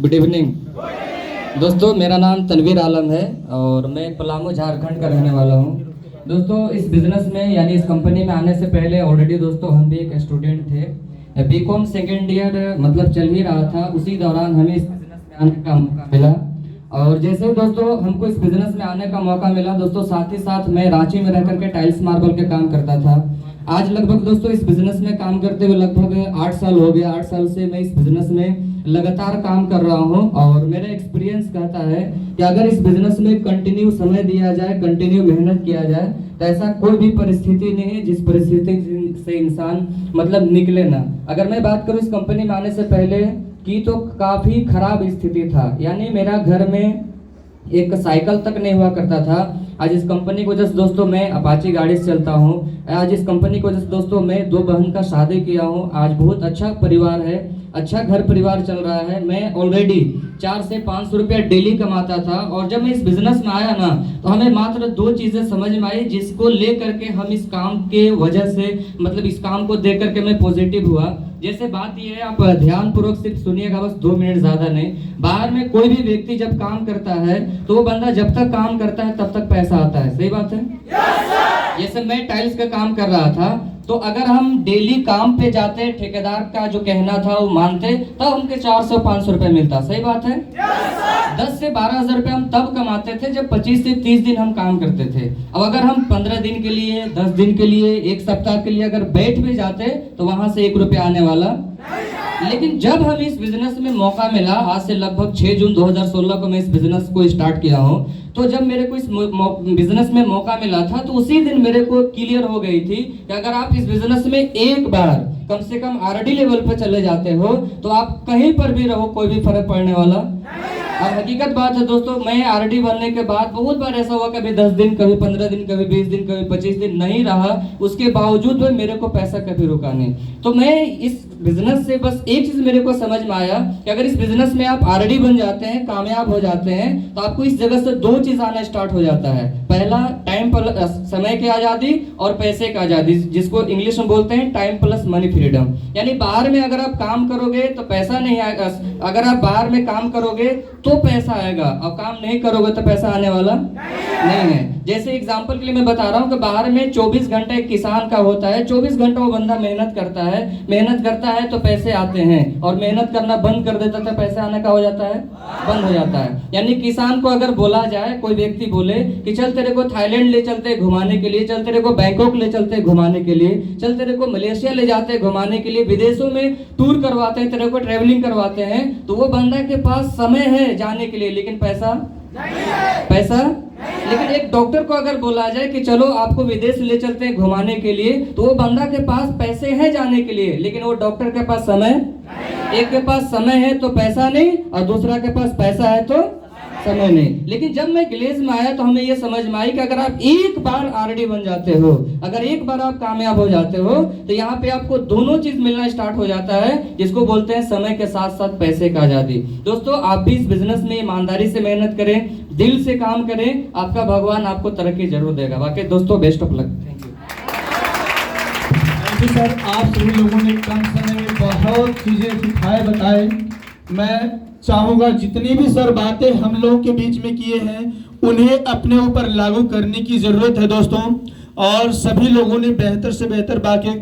Good evening दोस्तों, मेरा नाम तनवीर आलम है और मैं पलामू झारखंड का रहने वाला हूँ। दोस्तों, इस बिज़नेस में यानी इस कंपनी में आने से पहले ऑलरेडी दोस्तों हम भी एक स्टूडेंट थे। बीकॉम सेकेंड ईयर मतलब चल ही रहा था, उसी दौरान हमें इस बिज़नेस में आने का मौका मिला। और जैसे ही दोस्तों हमको इस बिज़नेस में आने का मौका मिला दोस्तों, साथ ही साथ मैं रांची में रह करके टाइल्स मार्बल के काम करता था। आज लगभग दोस्तों इस बिज़नेस में काम करते हुए लगभग 8 साल हो गया। 8 साल से मैं इस बिज़नेस में लगातार काम कर रहा हूं और मेरा एक्सपीरियंस कहता है कि अगर इस बिज़नेस में कंटिन्यू समय दिया जाए, कंटिन्यू मेहनत किया जाए, तो ऐसा कोई भी परिस्थिति नहीं है जिस परिस्थिति से इंसान मतलब निकले ना। अगर मैं बात करूं इस कंपनी में आने से पहले की तो काफ़ी खराब स्थिति था, यानी मेरा घर में एक साइकिल तक नहीं हुआ करता था। आज इस कंपनी को जस्ट दोस्तों मैं अपाची गाड़ी से चलता हूँ। आज इस कंपनी को जस्ट दोस्तों मैं 2 बहन का शादी किया हूँ। आज बहुत अच्छा परिवार है, अच्छा घर परिवार चल रहा है। मैं ऑलरेडी 400 से 500 रुपया डेली कमाता था और जब मैं इस बिजनेस में आया ना तो हमें मात्र 2 चीजें समझ में आई, जिसको लेकर के हम इस काम के वजह से मतलब इस काम को देख करके मैं पॉजिटिव हुआ। जैसे बात ये है, आप ध्यान पूर्वक सिर्फ सुनिएगा, बस 2 मिनट ज्यादा नहीं। बाहर में कोई भी व्यक्ति जब काम करता है तो वो बंदा जब तक काम करता है तब तक पैसा आता है, सही बात है? जैसे मैं टाइल्स का काम कर रहा था तो अगर हम डेली काम पे जाते, ठेकेदार का जो कहना था वो मानते, तब हमके 400-500 रुपए मिलता, सही बात है? 10 से 12 हजार रुपए हम तब कमाते थे जब 25 से 30 दिन हम काम करते थे। अब अगर हम 15 दिन के लिए, 10 दिन के लिए, 1 सप्ताह के लिए अगर बैठ भी जाते तो वहां से 1 रुपया आने वाला। लेकिन जब हम इस बिजनेस में मौका मिला, आज से लगभग 6 जून 2016 को मैं इस बिजनेस को स्टार्ट किया हूँ, तो जब मेरे को इस बिजनेस में मौका मिला था तो उसी दिन मेरे को क्लियर हो गई थी कि अगर आप इस बिजनेस में एक बार कम से कम आरडी लेवल पर चले जाते हो तो आप कहीं पर भी रहो, कोई भी फर्क पड़ने वाला। और हकीकत बात है दोस्तों, मैं आरडी बनने के बाद बहुत बार ऐसा हुआ, कभी 10 दिन, कभी 15 दिन, कभी 20 दिन, कभी 25 दिन नहीं रहा, उसके बावजूद भी मेरे को पैसा कभी रुका नहीं। तो मैं इस बिजनेस से बस एक चीज मेरे को समझ में आया कि अगर इस बिजनेस में आप आरडी बन जाते हैं, कामयाब हो जाते हैं, तो आपको इस जगह से 2 चीज आना स्टार्ट हो जाता है। पहला टाइम समय की आजादी और पैसे की आजादी, जिसको इंग्लिश में बोलते हैं टाइम प्लस मनी फ्रीडम। यानी बाहर में अगर आप काम करोगे तो पैसा नहीं आएगा, अगर आप बाहर में काम करोगे तो पैसा आएगा, और काम नहीं करोगे तो पैसा आने वाला नहीं है। जैसे एग्जांपल के लिए मैं बता रहा हूँ कि बाहर में 24 घंटे एक किसान का होता है, 24 घंटे वो बंदा मेहनत करता है तो पैसे आते हैं, और मेहनत करना बंद कर देता तो पैसे आने का हो जाता है, बंद हो जाता है। यानी किसान को अगर बोला जाए, कोई व्यक्ति बोले कि चल तेरे को थाईलैंड ले चलते घुमाने के लिए, चल तेरे को बैंकॉक ले चलते घुमाने के लिए, चल तेरे को मलेशिया ले जाते घुमाने के लिए, विदेशों में टूर करवाते हैं, तेरे को ट्रेवलिंग करवाते हैं, तो वो बंदा के पास समय है जाने के लिए, लेकिन पैसा लेकिन एक डॉक्टर को अगर बोला जाए कि चलो आपको विदेश ले चलते हैं घुमाने के लिए, तो वो बंदा के पास पैसे हैं जाने के लिए, लेकिन वो डॉक्टर के पास समय, एक के पास समय है तो पैसा नहीं, और दूसरा के पास पैसा है तो समय नहीं। लेकिन जब मैं ग्लेज में आया तो हमें यह समझ में आई कि अगर आप एक बार आरडी बन जाते हो, अगर एक बार आप कामयाब हो जाते हो, तो यहाँ पे आपको दोनों चीज मिलना स्टार्ट हो जाता है, जिसको बोलते हैं समय के साथ साथ पैसे का आजादी। दोस्तों, आप भी इस बिजनेस में ईमानदारी से मेहनत करें, दिल से काम करें, आपका भगवान आपको तरक्की जरूर देगा। वाकई दोस्तों, best of luck. Thank you sir, आप सभी लोगों ने कम समय में बहुत चीजें सिखाए, बताए। मैं चाहूंगा जितनी भी सर बातें हम लोगों के बीच में किए हैं उन्हें अपने ऊपर लागू करने की जरूरत है दोस्तों। और सभी लोगों ने बेहतर से बेहतर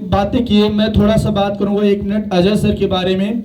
बातें की है। मैं थोड़ा सा बात करूंगा 1 मिनट अजय सर के बारे में।